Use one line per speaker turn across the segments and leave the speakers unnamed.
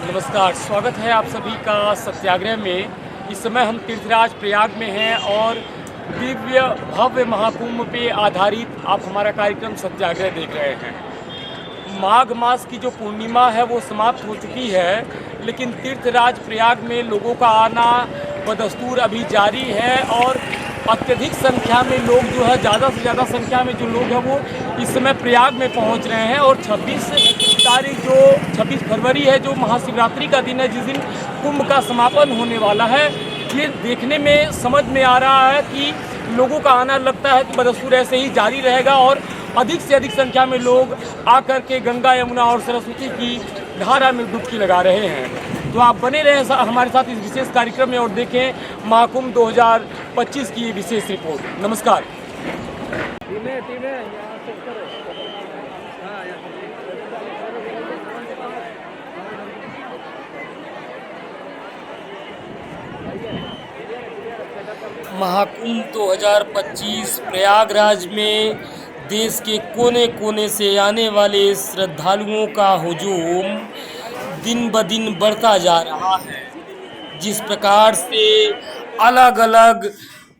नमस्कार, स्वागत है आप सभी का सत्याग्रह में। इस समय हम तीर्थराज प्रयाग में हैं और दिव्य भव्य महाकुंभ पे आधारित आप हमारा कार्यक्रम सत्याग्रह देख रहे हैं। माघ मास की जो पूर्णिमा है वो समाप्त हो चुकी है, लेकिन तीर्थराज प्रयाग में लोगों का आना बदस्तूर अभी जारी है और अत्यधिक संख्या में लोग जो है, ज़्यादा से ज़्यादा संख्या में जो लोग हैं वो इस समय प्रयाग में पहुंच रहे हैं। और 26 फरवरी है जो महाशिवरात्रि का दिन है, जिस दिन कुंभ का समापन होने वाला है। ये देखने में समझ में आ रहा है कि लोगों का आना लगता है कि बदस्तूर ऐसे ही जारी रहेगा और अधिक से अधिक संख्या में लोग आकर के गंगा, यमुना और सरस्वती की धारा में डुबकी लगा रहे हैं। तो आप बने रहें हमारे साथ इस विशेष कार्यक्रम में और देखें महाकुंभ 2025 की ये विशेष रिपोर्ट। नमस्कार। महाकुंभ 2025 प्रयागराज में देश के कोने कोने से आने वाले श्रद्धालुओं का हुजूम दिन ब दिन बढ़ता जा रहा है। जिस प्रकार से अलग अलग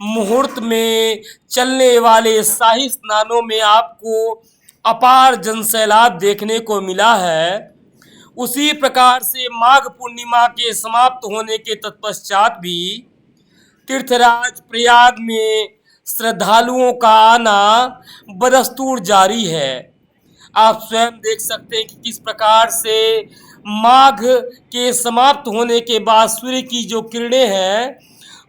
मुहूर्त में चलने वाले शाही स्नानों में आपको अपार जनसैलाब देखने को मिला है, उसी प्रकार से माघ पूर्णिमा के समाप्त होने के तत्पश्चात भी तीर्थराज प्रयाग में श्रद्धालुओं का आना बदस्तूर जारी है। आप स्वयं देख सकते हैं कि किस प्रकार से माघ के समाप्त होने के बाद सूर्य की जो किरणें हैं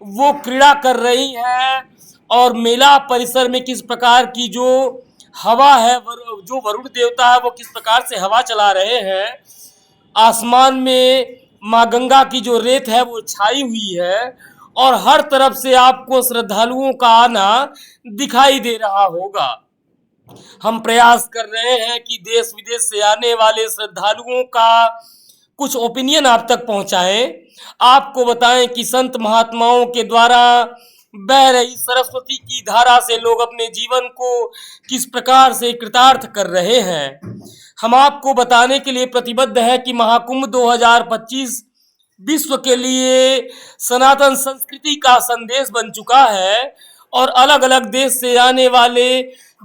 वो क्रीड़ा कर रही हैं और मेला परिसर में किस प्रकार की जो हवा है, जो वरुण देवता है वो किस प्रकार से हवा चला रहे हैं। आसमान में माँ गंगा की जो रेत है वो छाई हुई है और हर तरफ से आपको श्रद्धालुओं का आना दिखाई दे रहा होगा। हम प्रयास कर रहे हैं कि देश विदेश से आने वाले श्रद्धालुओं का कुछ ओपिनियन आप तक पहुंचाएं, आपको बताएं कि संत महात्माओं के द्वारा बह रही सरस्वती की धारा से लोग अपने जीवन को किस प्रकार से कृतार्थ कर रहे हैं। हम आपको बताने के लिए प्रतिबद्ध है कि महाकुंभ 2025 विश्व के लिए सनातन संस्कृति का संदेश बन चुका है और अलग अलग देश से आने वाले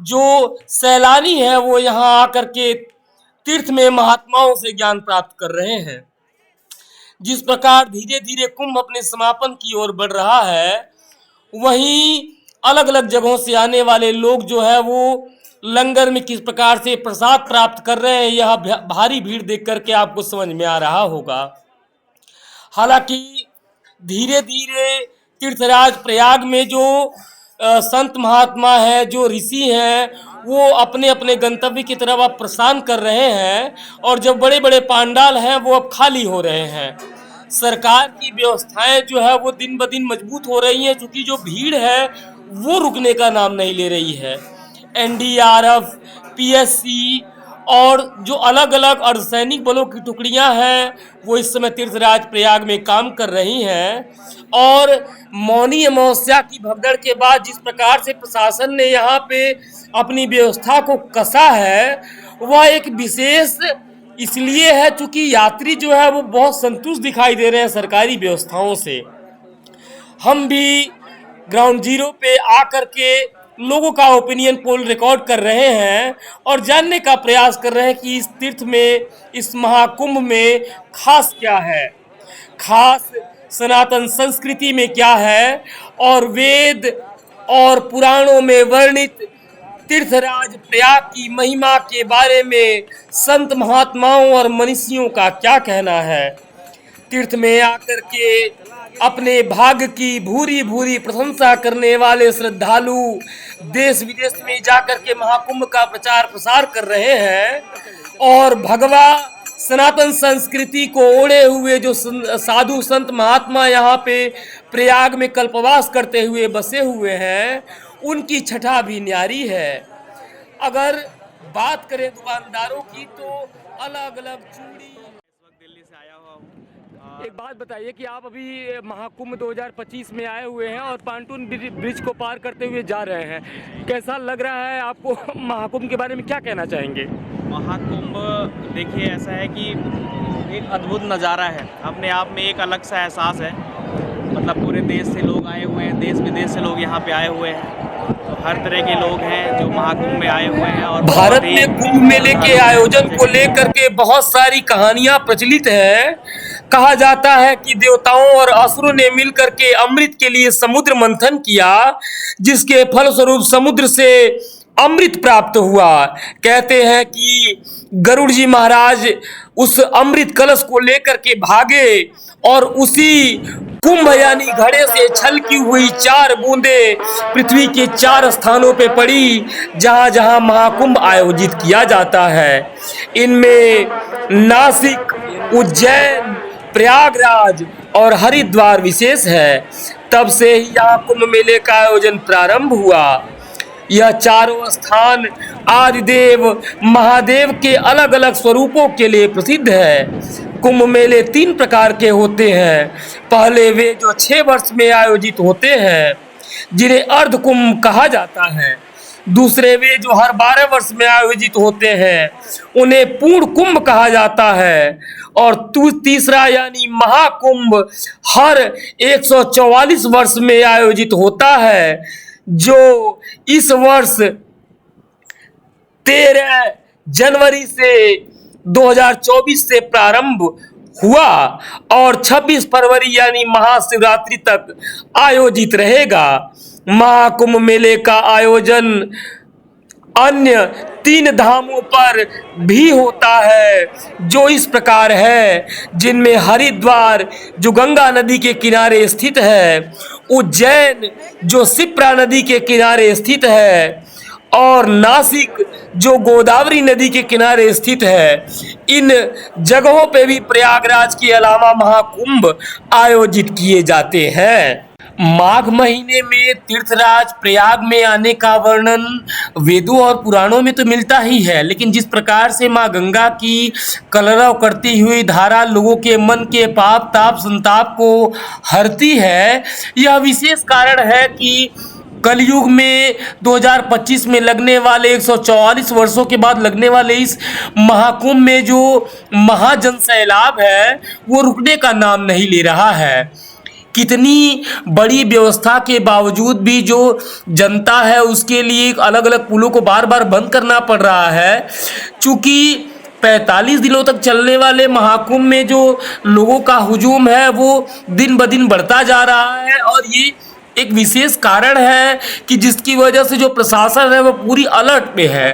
जो सैलानी हैं वो यहाँ आकर के तीर्थ में महात्माओं से ज्ञान प्राप्त कर रहे हैं। जिस प्रकार धीरे धीरे कुंभ अपने समापन की ओर बढ़ रहा है, वहीं अलग अलग जगहों से आने वाले लोग जो है वो लंगर में किस प्रकार से प्रसाद प्राप्त कर रहे हैं, यह भारी भीड़ देख करके आपको समझ में आ रहा होगा। हालांकि धीरे धीरे तीर्थराज प्रयाग में जो संत महात्मा है, जो ऋषि हैं, वो अपने अपने गंतव्य की तरफ अब प्रस्थान कर रहे हैं और जो बड़े बड़े पांडाल हैं वो अब खाली हो रहे हैं। सरकार की व्यवस्थाएं जो है वो दिन ब दिन मजबूत हो रही हैं, क्योंकि जो भीड़ है वो रुकने का नाम नहीं ले रही है। एनडीआरएफ, पीएससी और जो अलग अलग अर्धसैनिक बलों की टुकड़ियां हैं वो इस समय तीर्थराज प्रयाग में काम कर रही हैं। और मौनी अमावस्या की भगदड़ के बाद जिस प्रकार से प्रशासन ने यहाँ पे अपनी व्यवस्था को कसा है, वह एक विशेष इसलिए है चूंकि यात्री जो है वो बहुत संतुष्ट दिखाई दे रहे हैं सरकारी व्यवस्थाओं से। हम भी ग्राउंड जीरो पे आकर के लोगों का ओपिनियन पोल रिकॉर्ड कर रहे हैं और जानने का प्रयास कर रहे हैं कि इस तीर्थ में, इस महाकुंभ में खास क्या है, खास सनातन संस्कृति में क्या है और वेद और पुराणों में वर्णित तीर्थराज प्रयाग की महिमा के बारे में संत महात्माओं और मनीषियों का क्या कहना है। तीर्थ में आकर के अपने भाग्य की भूरी भूरी प्रशंसा करने वाले श्रद्धालु देश विदेश में जाकर के महाकुंभ का प्रचार प्रसार कर रहे हैं और भगवा सनातन संस्कृति को ओढ़े हुए जो साधु संत महात्मा यहाँ पे प्रयाग में कल्पवास करते हुए बसे हुए हैं, उनकी छठा भी न्यारी है। अगर बात करें दुकानदारों की तो अलग अलग चूड़ी।
दिल्ली से आया हुआ हूँ।
एक बात बताइए कि आप अभी महाकुंभ 2025 में आए हुए हैं और पांटून ब्रिज को पार करते हुए जा रहे हैं, कैसा लग रहा है आपको? महाकुंभ के बारे में क्या कहना चाहेंगे?
महाकुंभ देखिए ऐसा है कि एक अद्भुत नज़ारा है, अपने आप में एक अलग सा एहसास है। मतलब पूरे देश से लोग आए हुए हैं, देश विदेश से लोग यहाँ पे आए हुए हैं। तो हर तरह के लोग हैं जो महाकुंभ में आए हुए हैं और
भारत में कुंभ मेले के आयोजन को लेकर के बहुत सारी कहानियां प्रचलित हैं। कहा जाता है कि देवताओं और असुरों ने मिलकर के अमृत के लिए समुद्र मंथन किया, जिसके फलस्वरूप समुद्र से अमृत प्राप्त हुआ। कहते हैं कि गरुड़ जी महाराज उस अमृत कलश को लेकर के भागे और उसी कुंभ यानी घड़े से छलकी हुई 4 बूंदे पृथ्वी के 4 स्थानों पे पड़ी, जहां जहां महाकुंभ आयोजित किया जाता है। इनमें नासिक, उज्जैन, प्रयागराज और हरिद्वार विशेष है। तब से ही यहाँ कुंभ मेले का आयोजन प्रारंभ हुआ। यह चारों स्थान आदिदेव महादेव के अलग अलग स्वरूपों के लिए प्रसिद्ध है। कुंभ मेले 3 प्रकार के होते हैं। पहले वे जो 6 वर्ष में आयोजित होते हैं, जिन्हें अर्ध कुंभ कहा जाता है। दूसरे वे जो हर 12 वर्ष में आयोजित होते हैं, उन्हें पूर्ण कुंभ कहा जाता है। और तीसरा यानी महाकुंभ हर 144 वर्ष में आयोजित होता है, जो इस वर्ष 13 जनवरी से 2024 से प्रारंभ हुआ और 26 फरवरी यानी महाशिवरात्रि तक आयोजित रहेगा। महाकुंभ मेले का आयोजन अन्य 3 धामों पर भी होता है, जो इस प्रकार है, जिनमें हरिद्वार जो गंगा नदी के किनारे स्थित है, उज्जैन जो शिप्रा नदी के किनारे स्थित है और नासिक जो गोदावरी नदी के किनारे स्थित है। इन जगहों पे भी प्रयागराज के अलावा महाकुंभ आयोजित किए जाते हैं। माघ महीने में तीर्थराज प्रयाग में आने का वर्णन वेदों और पुराणों में तो मिलता ही है, लेकिन जिस प्रकार से माँ गंगा की कलरव करती हुई धारा लोगों के मन के पाप ताप संताप को हरती है, यह विशेष कारण है कि कलयुग में 2025 में लगने वाले 144 वर्षों के बाद लगने वाले इस महाकुंभ में जो महाजन सैलाब है, वो रुकने का नाम नहीं ले रहा है। कितनी बड़ी व्यवस्था के बावजूद भी जो जनता है उसके लिए अलग अलग पुलों को बार बार बंद करना पड़ रहा है। चूंकि 45 दिनों तक चलने वाले महाकुंभ में जो लोगों का हुजूम है वो दिन ब दिन बढ़ता जा रहा है, और ये एक विशेष कारण है कि जिसकी वजह से जो प्रशासन है वो पूरी अलर्ट पे है।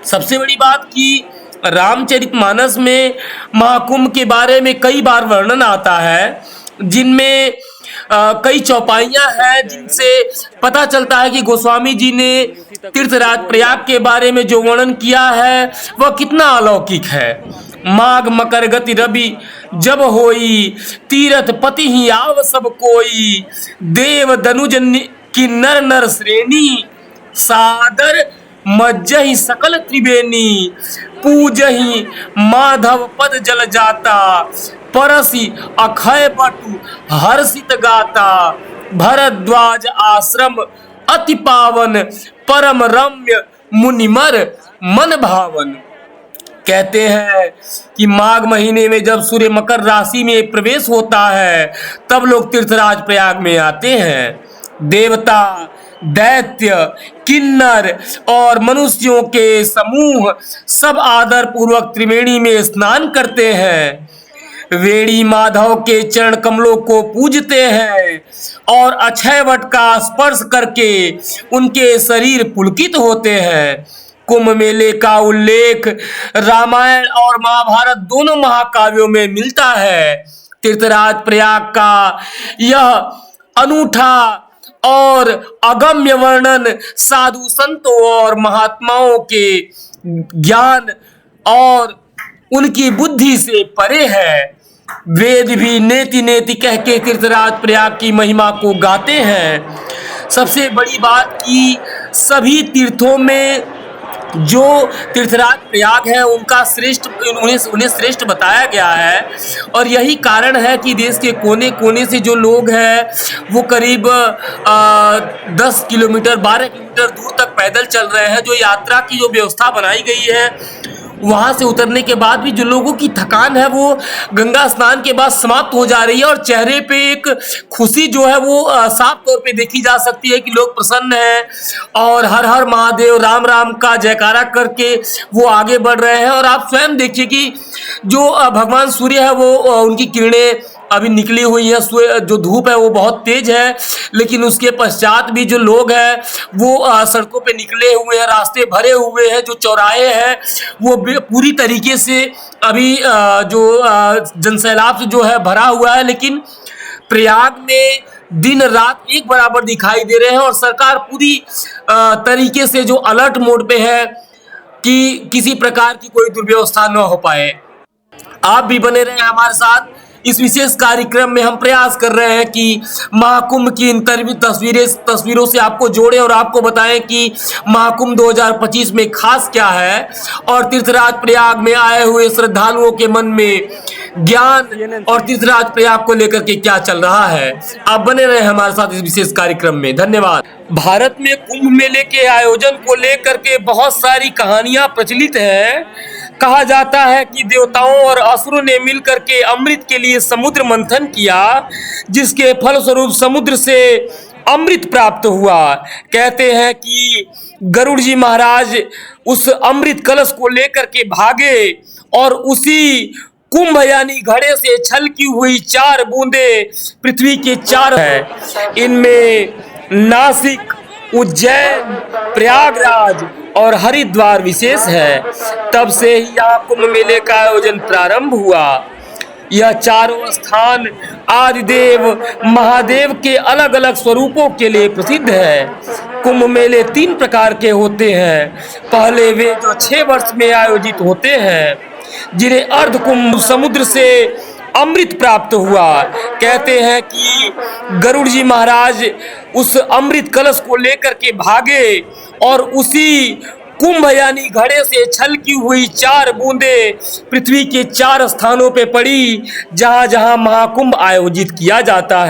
सबसे बड़ी बात कि रामचरितमानस में महाकुंभ के बारे में कई बार वर्णन आता है, जिनमें कई चौपाइयाँ हैं जिनसे पता चलता है कि गोस्वामी जी ने तीर्थराज प्रयाग के बारे में जो वर्णन किया है वह कितना अलौकिक है। माघ मकर गति रवि जब होई, तीरथ पति ही आव सब कोई, देव दनुज की नर नर श्रेणी, सादर मज्जहि सकल त्रिवेणी, पूजहि माधव पद जल जाता, परसी अक्षय बटु हर्षित गाता, भरद्वाज आश्रम अति पावन, परम रम्य मुनिमर मन भावन। कहते हैं कि माघ महीने में जब सूर्य मकर राशि में प्रवेश होता है, तब लोग तीर्थराज प्रयाग में आते हैं। देवता, दैत्य, किन्नर और मनुष्यों के समूह सब आदर पूर्वक त्रिवेणी में स्नान करते हैं। वेणी माधव के चरण कमलों को पूजते हैं और अक्षय वट का स्पर्श करके उनके शरीर पुलकित होते हैं। कुंभ मेले का उल्लेख रामायण और महाभारत दोनों महाकाव्यों में मिलता है। तीर्थराज प्रयाग का यह अनूठा और अगम्य वर्णन साधु संतों और महात्माओं के ज्ञान और उनकी बुद्धि से परे है। वेद भी नेति नेति कह के तीर्थराज प्रयाग की महिमा को गाते हैं। सबसे बड़ी बात कि सभी तीर्थों में जो तीर्थराज प्रयाग है उनका श्रेष्ठ उन्हें श्रेष्ठ बताया गया है, और यही कारण है कि देश के कोने कोने से जो लोग हैं वो करीब 10 किलोमीटर 12 किलोमीटर दूर तक पैदल चल रहे हैं। जो यात्रा की जो व्यवस्था बनाई गई है वहां से उतरने के बाद भी जो लोगों की थकान है वो गंगा स्नान के बाद समाप्त हो जा रही है और चेहरे पे एक खुशी जो है वो साफ तौर पे देखी जा सकती है कि लोग प्रसन्न हैं और हर हर महादेव राम राम का जयकारा करके वो आगे बढ़ रहे हैं। और आप स्वयं देखिए कि जो भगवान सूर्य है वो उनकी किरणें अभी निकली हुई है, जो धूप है वो बहुत तेज है, लेकिन उसके पश्चात भी जो लोग हैं वो सड़कों पे निकले हुए हैं, रास्ते भरे हुए हैं, जो चौराहे हैं वो पूरी तरीके से अभी जो जनसैलाब से जो है भरा हुआ है। लेकिन प्रयाग में दिन रात एक बराबर दिखाई दे रहे हैं और सरकार पूरी तरीके से जो अलर्ट मोड पे है कि किसी प्रकार की कोई दुर्व्यवस्था न हो पाए। आप भी बने रहे हमारे साथ। इस विशेष कार्यक्रम में हम प्रयास कर रहे हैं कि महाकुंभ की इन तस्वीरों से आपको जोड़ें और आपको बताएं कि महाकुंभ 2025 में खास क्या है और तीर्थराज प्रयाग में आए हुए श्रद्धालुओं के मन में ज्ञान और तीर्थराज प्रयाग को लेकर के क्या चल रहा है। आप बने रहे हमारे साथ इस विशेष कार्यक्रम में। धन्यवाद। भारत में कुंभ मेले के आयोजन को लेकर के बहुत सारी कहानियां प्रचलित हैं। कहा जाता है कि देवताओं और असुरों ने मिलकर के अमृत के लिए समुद्र मंथन किया, जिसके फलस्वरूप समुद्र से अमृत प्राप्त हुआ। कहते हैं कि गरुड़ जी महाराज उस अमृत कलश को लेकर के भागे और उसी कुंभ यानी घड़े से छलकी हुई 4 बूंदे पृथ्वी के 4 है। इनमें नासिक, उज्जैन, प्रयागराज और हरिद्वार विशेष है। तब से ही यहाँ कुंभ मेले का आयोजन प्रारंभ हुआ। यह चारों स्थान आदिदेव महादेव के अलग अलग स्वरूपों के लिए प्रसिद्ध है। कुंभ मेले 3 प्रकार के होते हैं। पहले वे जो 6 वर्ष में आयोजित होते हैं, जिन्हें अर्ध कुंभ समुद्र से अमृत प्राप्त हुआ। कहते हैं कि गरुड़ जी महाराज उस अमृत कलश को लेकर के भागे और उसी कुंभ यानी घड़े से छलकी हुई 4 बूंदे पृथ्वी के 4 स्थानों पे पड़ी, जहां जहां महाकुंभ आयोजित किया जाता है।